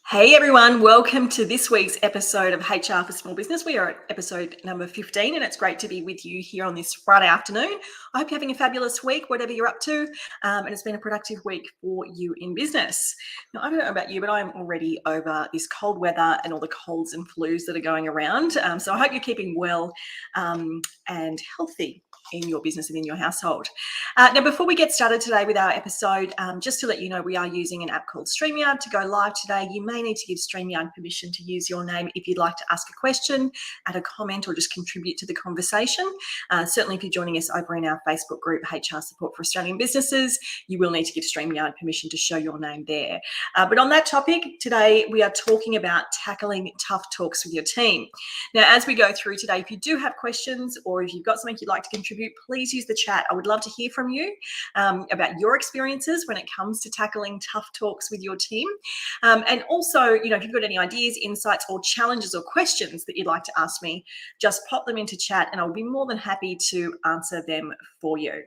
Hey everyone, welcome to this week's episode of HR for Small Business. We are at episode number 15 and it's great to be with you here on this Friday afternoon. I hope you're having a fabulous week, whatever you're up to, and it's been a productive week for you in business. Now, I don't know about you, but I'm already over this cold weather and all the colds and flus that are going around. So I hope you're keeping well and healthy in your business and in your household. Now, before we get started today with our episode, just to let you know, we are using an app called StreamYard to go live today. You may need to give StreamYard permission to use your name if you'd like to ask a question, add a comment, or just contribute to the conversation. Certainly, if you're joining us over in our Facebook group, HR Support for Australian Businesses, you will need to give StreamYard permission to show your name there. But on that topic, today we are talking about tackling tough talks with your team. Now, as we go through today, if you do have questions or if you've got something you'd like to contribute, please use the chat. I would love to hear from you about your experiences when it comes to tackling tough talks with your team. And also, if you've got any ideas, insights, or challenges or questions that you'd like to ask me, just pop them into chat and I'll be more than happy to answer them for you.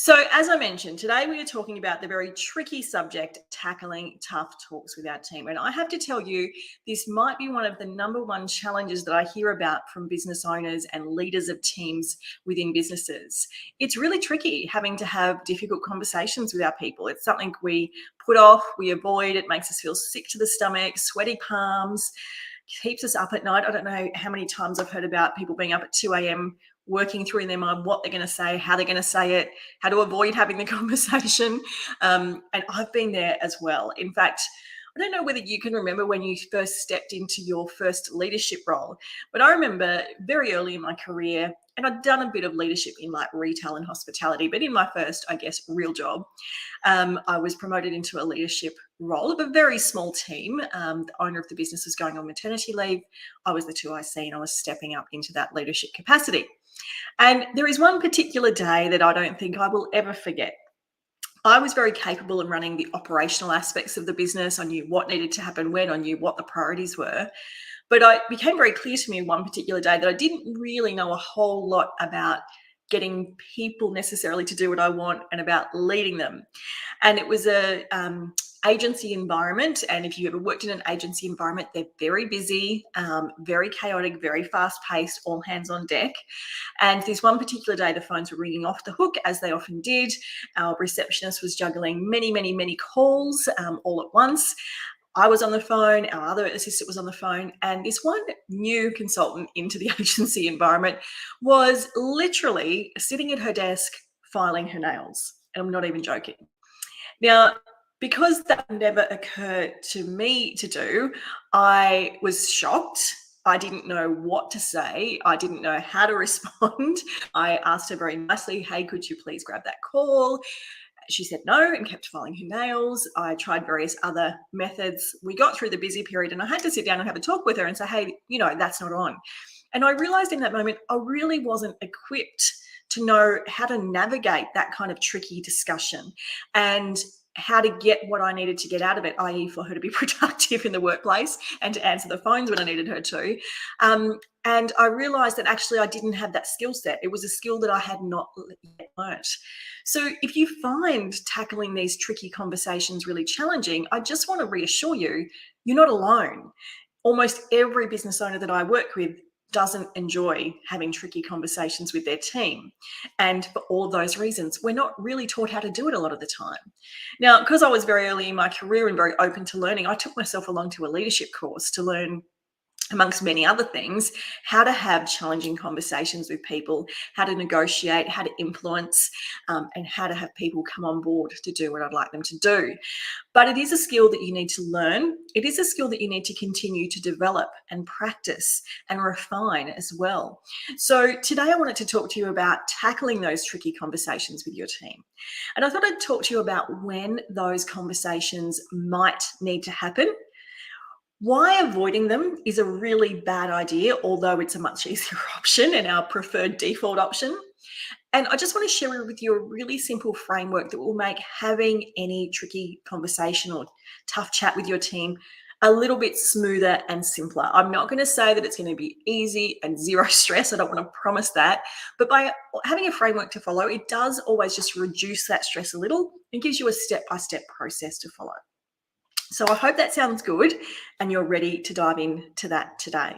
So as I mentioned, today we are talking about the very tricky subject, tackling tough talks with our team. And I have to tell you, this might be one of the number one challenges that I hear about from business owners and leaders of teams within businesses. It's really tricky having to have difficult conversations with our people. It's something we put off, we avoid, it makes us feel sick to the stomach, sweaty palms, keeps us up at night. I don't know how many times I've heard about people being up at 2 a.m. working through in their mind what they're going to say, how they're going to say it, how to avoid having the conversation. And I've been there as well. In fact, I don't know whether you can remember when you first stepped into your first leadership role, but I remember very early in my career, and I'd done a bit of leadership in like retail and hospitality, but in my first, I guess, real job, I was promoted into a leadership role of a very small team. The owner of the business was going on maternity leave. I was the 2IC and I was stepping up into that leadership capacity. And there is one particular day that I don't think I will ever forget. I was very capable in running the operational aspects of the business. I knew what needed to happen when, I knew what the priorities were. But it became very clear to me one particular day that I didn't really know a whole lot about getting people necessarily to do what I want and about leading them. And it was a agency environment. And if you ever worked in an agency environment, they're very busy, very chaotic, very fast paced, all hands on deck. And this one particular day, the phones were ringing off the hook, as they often did. Our receptionist was juggling many calls all at once. I was on the phone, our other assistant was on the phone, and this one new consultant into the agency environment was literally sitting at her desk filing her nails. And I'm not even joking. Now, because that never occurred to me to do, I was shocked. I didn't know what to say. I didn't know how to respond. I asked her very nicely, hey, could you please grab that call? She said no and kept filing her nails. I tried various other methods. We got through the busy period and I had to sit down and have a talk with her and say, hey, that's not on. And I realized in that moment, I really wasn't equipped to know how to navigate that kind of tricky discussion and how to get what I needed to get out of it, i.e. for her to be productive in the workplace and to answer the phones when I needed her to. And I realized that actually I didn't have that skill set. It was a skill that I had not yet learnt. So if you find tackling these tricky conversations really challenging, I just want to reassure you, you're not alone. Almost every business owner that I work with doesn't enjoy having tricky conversations with their team. And for all of those reasons, we're not really taught how to do it a lot of the time. Now, because I was very early in my career and very open to learning, I took myself along to a leadership course to learn, amongst many other things, how to have challenging conversations with people, how to negotiate, how to influence, and how to have people come on board to do what I'd like them to do. But it is a skill that you need to learn. It is a skill that you need to continue to develop and practice and refine as well. So today I wanted to talk to you about tackling those tricky conversations with your team. And I thought I'd talk to you about when those conversations might need to happen, why avoiding them is a really bad idea, although it's a much easier option and our preferred default option. And I just want to share with you a really simple framework that will make having any tricky conversation or tough chat with your team a little bit smoother and simpler. I'm not going to say that it's going to be easy and zero stress. I don't want to promise that. But by having a framework to follow, it does always just reduce that stress a little and gives you a step-by-step process to follow. So I hope that sounds good and you're ready to dive into that today.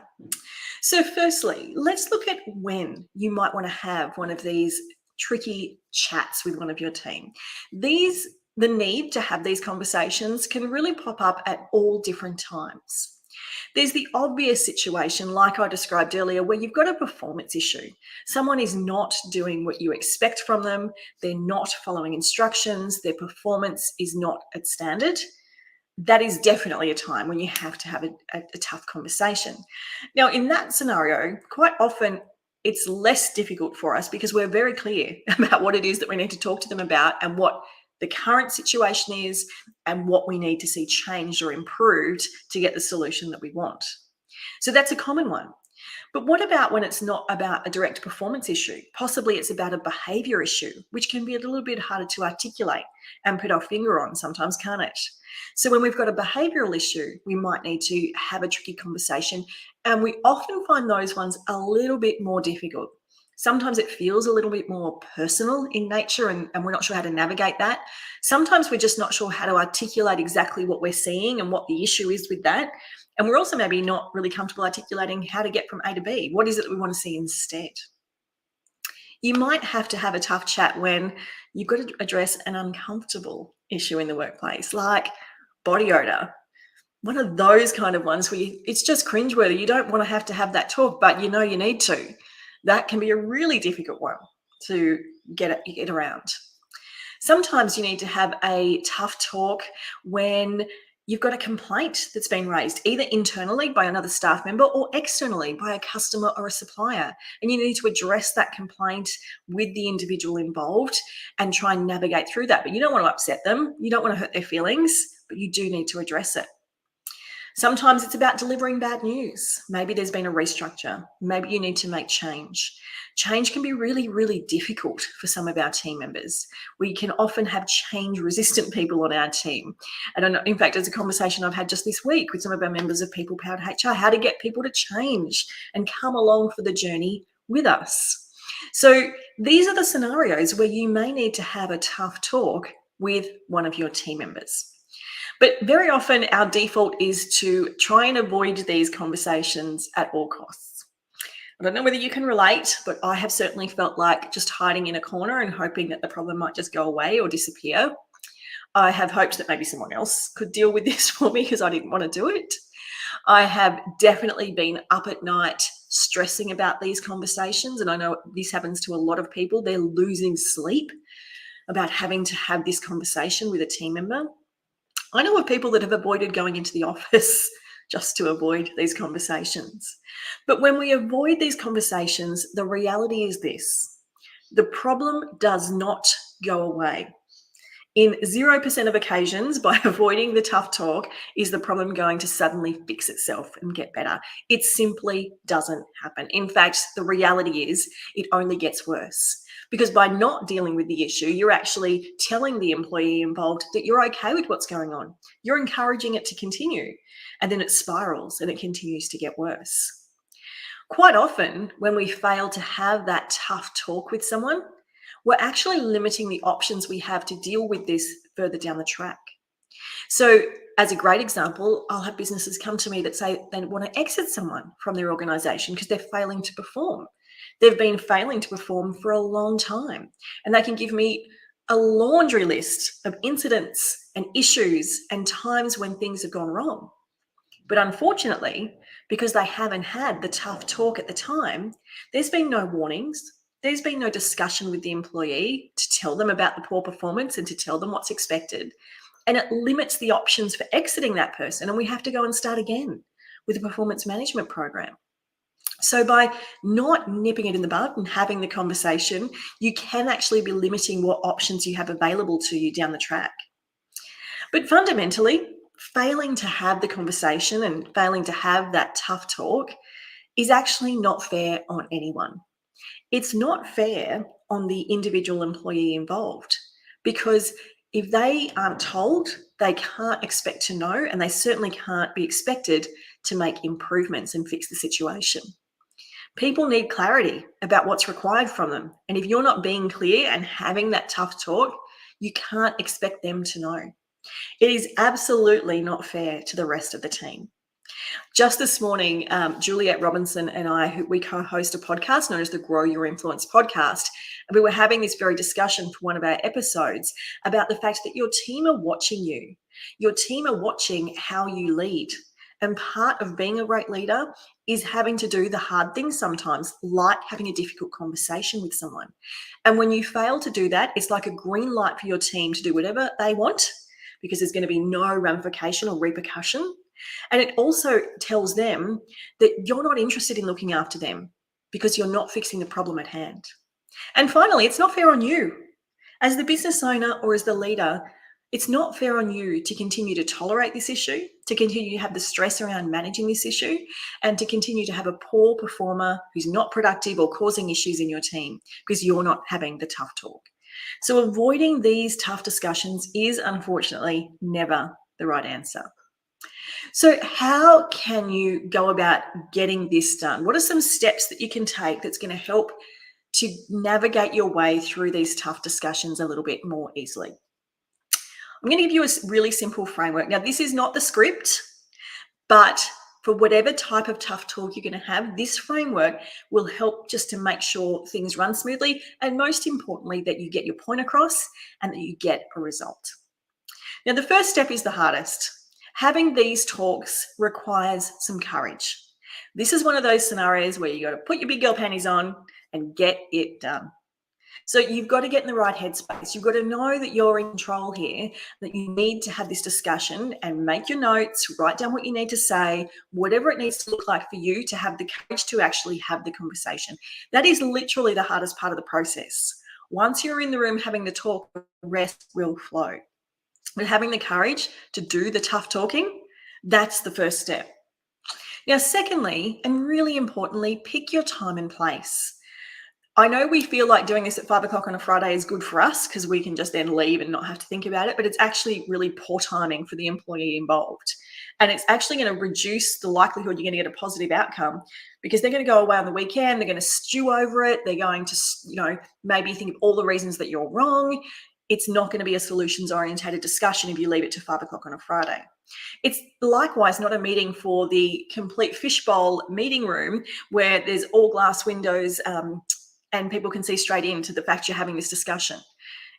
So firstly, let's look at when you might want to have one of these tricky chats with one of your team. The need to have these conversations can really pop up at all different times. There's the obvious situation, like I described earlier, where you've got a performance issue. Someone is not doing what you expect from them. They're not following instructions. Their performance is not at standard. That is definitely a time when you have to have a tough conversation. Now, in that scenario, quite often it's less difficult for us because we're very clear about what it is that we need to talk to them about and what the current situation is and what we need to see changed or improved to get the solution that we want. So that's a common one. But what about when it's not about a direct performance issue? Possibly it's about a behavior issue, which can be a little bit harder to articulate and put our finger on sometimes, can't it? So when we've got a behavioral issue, we might need to have a tricky conversation. And we often find those ones a little bit more difficult. Sometimes it feels a little bit more personal in nature and we're not sure how to navigate that. Sometimes we're just not sure how to articulate exactly what we're seeing and what the issue is with that. And we're also maybe not really comfortable articulating how to get from A to B. What is it that we want to see instead? You might have to have a tough chat when you've got to address an uncomfortable issue in the workplace, like body odor. One of those kind of ones where it's just cringeworthy. You don't want to have that talk, but you know you need to. That can be a really difficult one to get around. Sometimes you need to have a tough talk when you've got a complaint that's been raised, either internally by another staff member or externally by a customer or a supplier. And you need to address that complaint with the individual involved and try and navigate through that. But you don't want to upset them. You don't want to hurt their feelings, but you do need to address it. Sometimes it's about delivering bad news. Maybe there's been a restructure. Maybe you need to make change. Change can be really, really difficult for some of our team members. We can often have change-resistant people on our team. And in fact, it's a conversation I've had just this week with some of our members of People-Powered HR, how to get people to change and come along for the journey with us. So these are the scenarios where you may need to have a tough talk with one of your team members. But very often our default is to try and avoid these conversations at all costs. I don't know whether you can relate, but I have certainly felt like just hiding in a corner and hoping that the problem might just go away or disappear. I have hoped that maybe someone else could deal with this for me because I didn't want to do it. I have definitely been up at night stressing about these conversations, and I know this happens to a lot of people. They're losing sleep about having to have this conversation with a team member. I know of people that have avoided going into the office just to avoid these conversations. But when we avoid these conversations, the reality is this: the problem does not go away. In 0% of occasions, by avoiding the tough talk, is the problem going to suddenly fix itself and get better. It simply doesn't happen. In fact, the reality is it only gets worse. Because by not dealing with the issue, you're actually telling the employee involved that you're okay with what's going on. You're encouraging it to continue. And then it spirals and it continues to get worse. Quite often, when we fail to have that tough talk with someone, we're actually limiting the options we have to deal with this further down the track. So as a great example, I'll have businesses come to me that say they want to exit someone from their organization because they're failing to perform. They've been failing to perform for a long time, and they can give me a laundry list of incidents and issues and times when things have gone wrong. But unfortunately, because they haven't had the tough talk at the time, there's been no warnings. There's been no discussion with the employee to tell them about the poor performance and to tell them what's expected. And it limits the options for exiting that person. And we have to go and start again with a performance management program. So by not nipping it in the bud and having the conversation, you can actually be limiting what options you have available to you down the track. But fundamentally, failing to have the conversation and failing to have that tough talk is actually not fair on anyone. It's not fair on the individual employee involved, because if they aren't told, they can't expect to know, and they certainly can't be expected to make improvements and fix the situation. People need clarity about what's required from them. And if you're not being clear and having that tough talk, you can't expect them to know. It is absolutely not fair to the rest of the team. Just this morning, Juliet Robinson and I, we co-host a podcast known as the Grow Your Influence podcast. And we were having this very discussion for one of our episodes about the fact that your team are watching you. Your team are watching how you lead. And part of being a great leader is having to do the hard things sometimes, like having a difficult conversation with someone. And when you fail to do that, it's like a green light for your team to do whatever they want, because there's going to be no ramification or repercussion. And it also tells them that you're not interested in looking after them because you're not fixing the problem at hand. And finally, it's not fair on you. As the business owner or as the leader, it's not fair on you to continue to tolerate this issue, to continue to have the stress around managing this issue, and to continue to have a poor performer who's not productive or causing issues in your team because you're not having the tough talk. So avoiding these tough discussions is unfortunately never the right answer. So how can you go about getting this done? What are some steps that you can take that's going to help to navigate your way through these tough discussions a little bit more easily? I'm going to give you a really simple framework. Now, this is not the script, but for whatever type of tough talk you're going to have, this framework will help just to make sure things run smoothly, and most importantly, that you get your point across and that you get a result. Now, the first step is the hardest. Having these talks requires some courage. This is one of those scenarios where you got to put your big girl panties on and get it done. So you've got to get in the right headspace. You've got to know that you're in control here, that you need to have this discussion and make your notes, write down what you need to say, whatever it needs to look like for you to have the courage to actually have the conversation. That is literally the hardest part of the process. Once you're in the room having the talk, the rest will flow. But having the courage to do the tough talking, that's the first step. Now, secondly, and really importantly, pick your time and place. I know we feel like doing this at 5 o'clock on a Friday is good for us because we can just then leave and not have to think about it, but it's actually really poor timing for the employee involved. And it's actually going to reduce the likelihood you're going to get a positive outcome because they're going to go away on the weekend, they're going to stew over it, they're going to, maybe think of all the reasons that you're wrong. It's not going to be a solutions-orientated discussion if you leave it to 5 o'clock on a Friday. It's likewise not a meeting for the complete fishbowl meeting room where there's all glass windows and people can see straight into the fact you're having this discussion.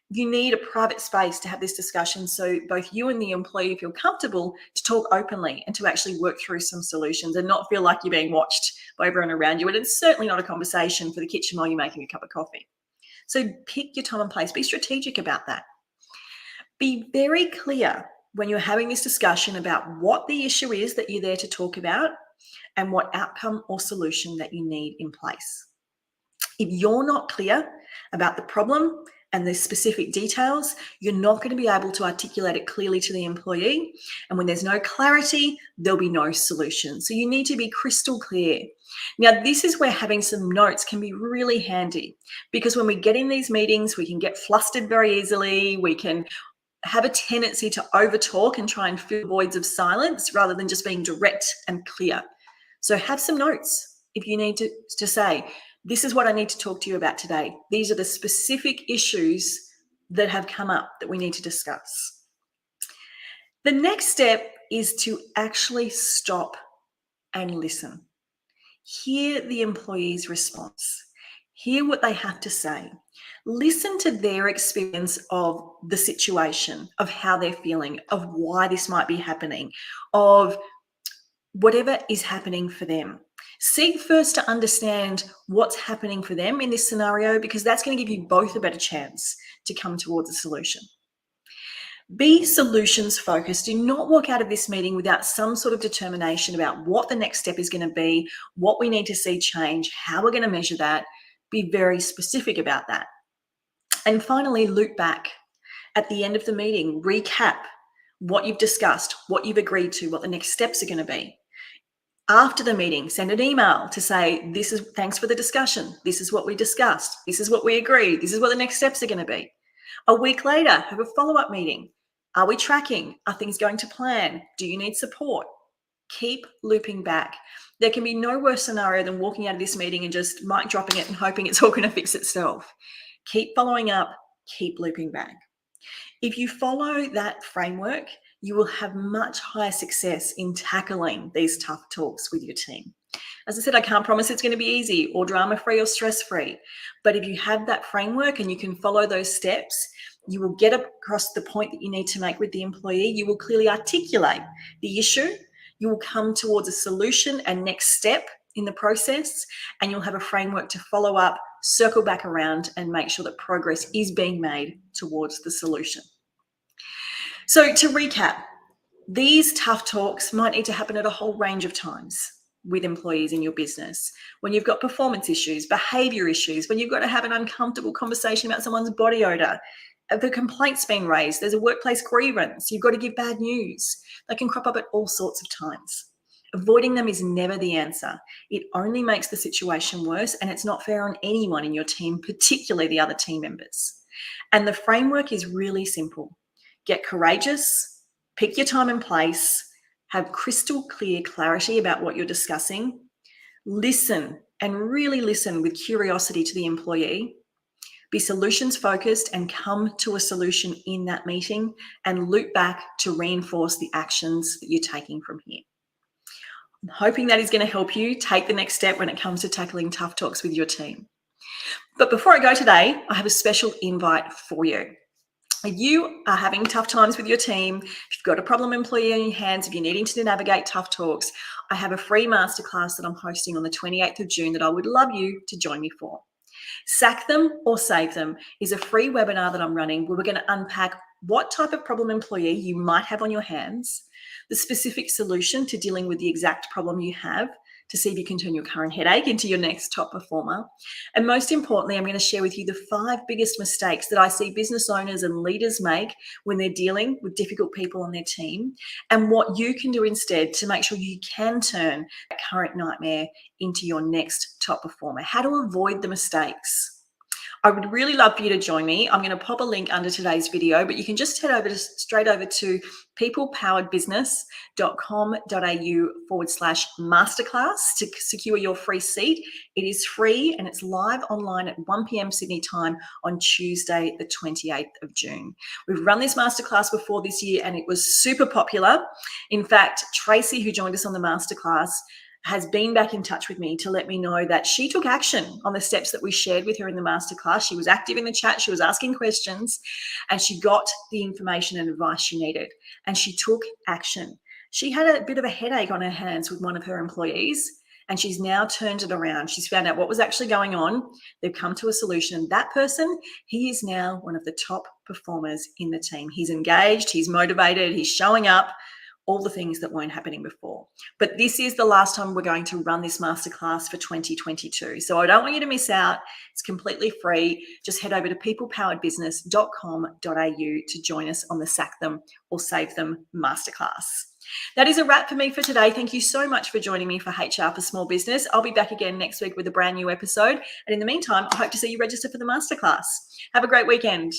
You need a private space to have this discussion so both you and the employee feel comfortable to talk openly and to actually work through some solutions and not feel like you're being watched by everyone around you. And it's certainly not a conversation for the kitchen while you're making a cup of coffee. So pick your time and place. Be strategic about that. Be very clear when you're having this discussion about what the issue is that you're there to talk about and what outcome or solution that you need in place. If you're not clear about the problem and the specific details, you're not going to be able to articulate it clearly to the employee. And when there's no clarity, there'll be no solution. So you need to be crystal clear. Now, this is where having some notes can be really handy because when we get in these meetings, we can get flustered very easily. We can have a tendency to overtalk and try and fill voids of silence rather than just being direct and clear. So have some notes if you need to say, this is what I need to talk to you about today. These are the specific issues that have come up that we need to discuss. The next step is to actually stop and listen. Hear the employee's response. Hear what they have to say. Listen to their experience of the situation, of how they're feeling, of why this might be happening, of whatever is happening for them. Seek first to understand what's happening for them in this scenario because that's going to give you both a better chance to come towards a solution. Be solutions focused. Do not walk out of this meeting without some sort of determination about what the next step is going to be, what we need to see change, how we're going to measure that. Be very specific about that. And finally, loop back at the end of the meeting, recap what you've discussed, what you've agreed to, what the next steps are going to be. After the meeting, send an email to say, thanks for the discussion. This is what we discussed. This is what we agreed. This is what the next steps are going to be. A week later, have a follow-up meeting. Are we tracking? Are things going to plan? Do you need support? Keep looping back. There can be no worse scenario than walking out of this meeting and just mic dropping it and hoping it's all going to fix itself. Keep following up. Keep looping back. If you follow that framework, you will have much higher success in tackling these tough talks with your team. As I said, I can't promise it's going to be easy or drama-free or stress-free, but if you have that framework and you can follow those steps, you will get across the point that you need to make with the employee. You will clearly articulate the issue. You will come towards a solution and next step in the process, and you'll have a framework to follow up, circle back around, and make sure that progress is being made towards the solution. So to recap, these tough talks might need to happen at a whole range of times with employees in your business. When you've got performance issues, behavior issues, when you've got to have an uncomfortable conversation about someone's body odor, the complaint's been raised, there's a workplace grievance, you've got to give bad news. They can crop up at all sorts of times. Avoiding them is never the answer. It only makes the situation worse, and it's not fair on anyone in your team, particularly the other team members. And the framework is really simple. Get courageous, pick your time and place, have crystal clear clarity about what you're discussing, listen and really listen with curiosity to the employee, be solutions focused and come to a solution in that meeting, and loop back to reinforce the actions that you're taking from here. I'm hoping that is going to help you take the next step when it comes to tackling tough talks with your team. But before I go today, I have a special invite for you. If you are having tough times with your team, if you've got a problem employee on your hands, if you're needing to navigate tough talks, I have a free masterclass that I'm hosting on the 28th of June that I would love you to join me for. Sack Them or Save Them is a free webinar that I'm running where we're going to unpack what type of problem employee you might have on your hands, the specific solution to dealing with the exact problem you have, to see if you can turn your current headache into your next top performer. And most importantly, I'm going to share with you the 5 biggest mistakes that I see business owners and leaders make when they're dealing with difficult people on their team, and what you can do instead to make sure you can turn that current nightmare into your next top performer. How to avoid the mistakes. I would really love for you to join me. I'm going to pop a link under today's video, but you can just head straight over to peoplepoweredbusiness.com.au/masterclass to secure your free seat. It is free and it's live online at 1 p.m. Sydney time on Tuesday, the 28th of June. We've run this masterclass before this year and it was super popular. In fact, Tracy, who joined us on the masterclass, has been back in touch with me to let me know that she took action on the steps that we shared with her in the masterclass. She was active in the chat, she was asking questions, and she got the information and advice she needed, and she took action. She had a bit of a headache on her hands with one of her employees, and she's now turned it around. She's found out what was actually going on. They've come to a solution. That person, he is now one of the top performers in the team. He's engaged, he's motivated, he's showing up, all the things that weren't happening before. But this is the last time we're going to run this masterclass for 2022. So I don't want you to miss out. It's completely free. Just head over to peoplepoweredbusiness.com.au to join us on the Sack Them or Save Them masterclass. That is a wrap for me for today. Thank you so much for joining me for HR for Small Business. I'll be back again next week with a brand new episode. And in the meantime, I hope to see you register for the masterclass. Have a great weekend.